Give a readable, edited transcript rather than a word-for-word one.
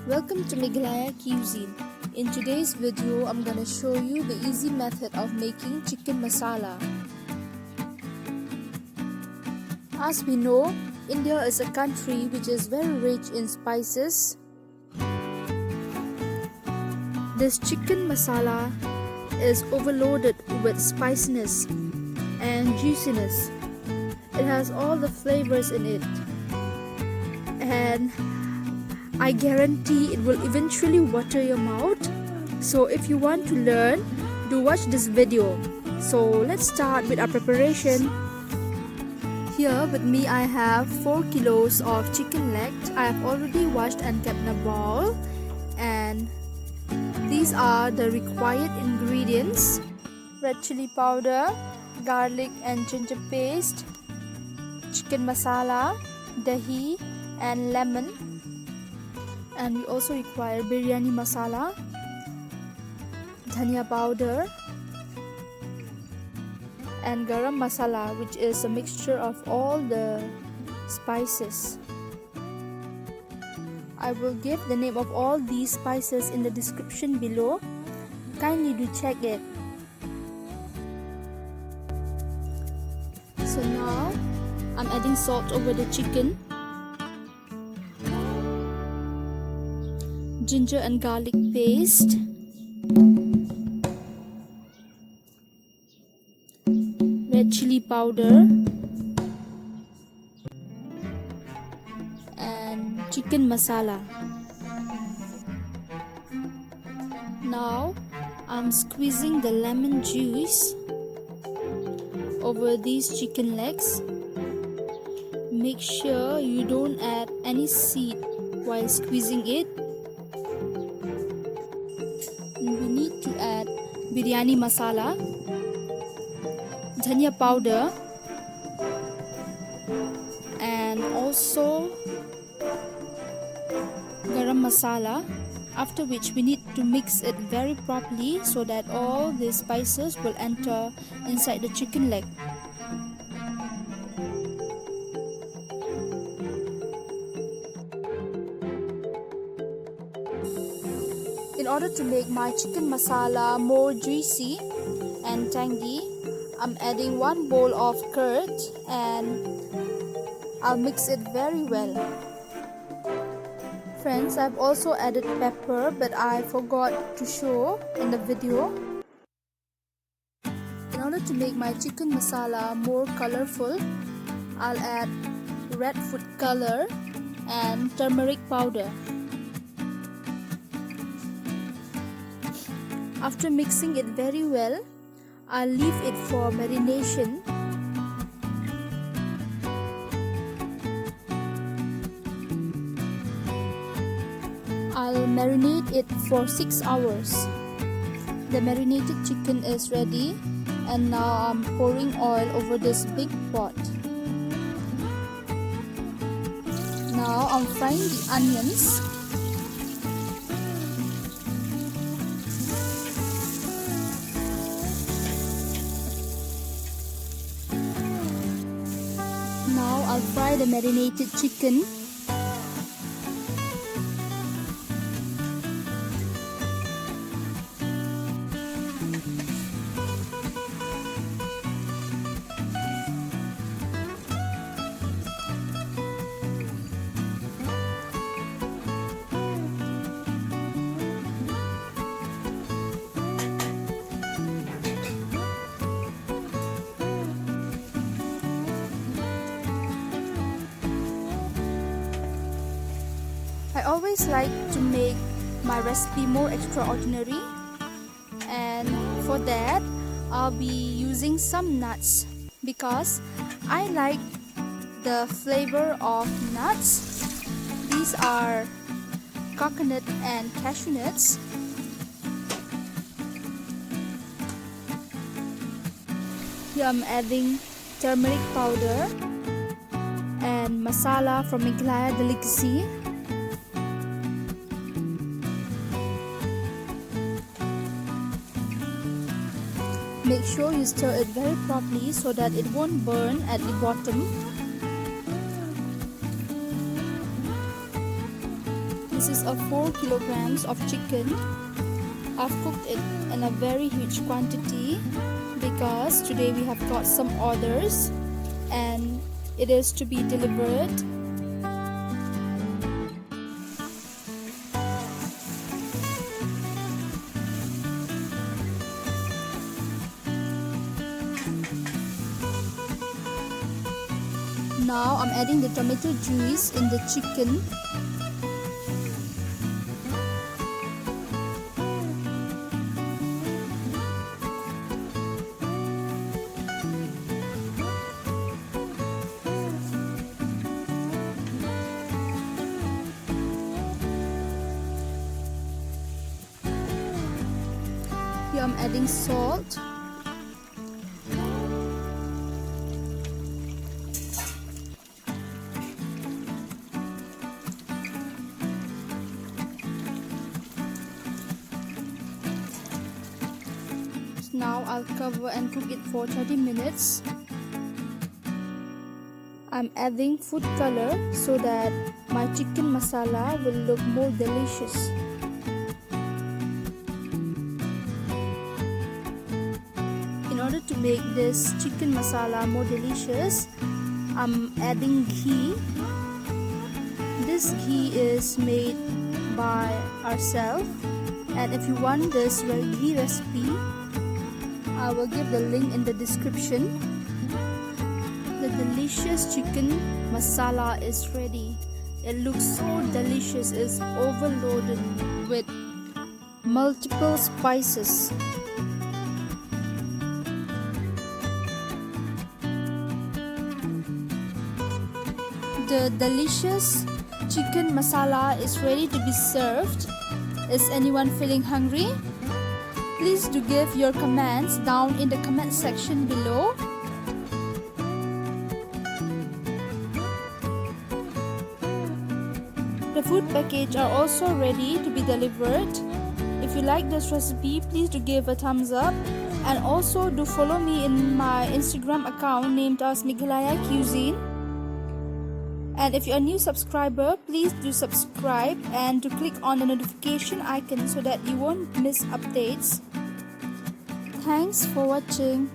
Welcome to Meghalaya cuisine. In today's video, I'm gonna show you the easy method of making chicken masala. As we know, India is a country which is very rich in spices. This chicken masala is overloaded with spiciness and juiciness. It has all the flavors in it, and I guarantee it will eventually water your mouth. So if you want to learn, do watch this video. So let's start with our preparation. Here with me I have 4 kilos of chicken legs. I have already washed and kept in a bowl, and these are the required ingredients: red chili powder, garlic and ginger paste, chicken masala, dahi and lemon. And we also require biryani masala, dhania powder, and garam masala, which is a mixture of all the spices. I will give the name of all these spices in the description below. Kindly do check it. So now I'm adding salt over the chicken, ginger and garlic paste, red chili powder, and chicken masala. Now I'm squeezing the lemon juice over these chicken legs. Make sure you don't add any seed while squeezing it. We need to add biryani masala, dhania powder, and also garam masala, after which we need to mix it very properly so that all the spices will enter inside the chicken leg. In order to make my chicken masala more juicy and tangy, I'm adding 1 bowl of curd and I'll mix it very well. Friends, I've also added pepper, but I forgot to show in the video. In order to make my chicken masala more colorful, I'll add red food color and turmeric powder. After mixing it very well, I'll leave it for marination. I'll marinate it for 6 hours. The marinated chicken is ready, and now I'm pouring oil over this big pot. Now I'm frying the onions. Now I'll fry the marinated chicken. I always like to make my recipe more extraordinary, and for that I'll be using some nuts because I like the flavor of nuts. These are coconut and cashew nuts. Here I'm adding turmeric powder and masala from Meghalaya delicacy. Make sure you stir it very properly so that it won't burn at the bottom. This consists of 4 kilograms of chicken. I've cooked it in a very huge quantity because today we have got some orders and it is to be delivered. Now I'm adding the tomato juice in the chicken. Here I'm adding salt. Now I'll cover and cook it for 30 minutes. I'm adding food color so that my chicken masala will look more delicious. In order to make this chicken masala more delicious, I'm adding ghee. This ghee is made by ourselves, and if you want this ghee recipe, I will give the link in the description. The delicious chicken masala is ready. It looks so delicious. It's overloaded with multiple spices. The delicious chicken masala is ready to be served. Is anyone feeling hungry? Please do give your comments down in the comment section below. The food package are also ready to be delivered. If you like this recipe, please do give a thumbs up, and also do follow me in my Instagram account named as Meghalaya Cuisine. And if you're a new subscriber, please do subscribe and to click on the notification icon so that you won't miss updates. Thanks for watching.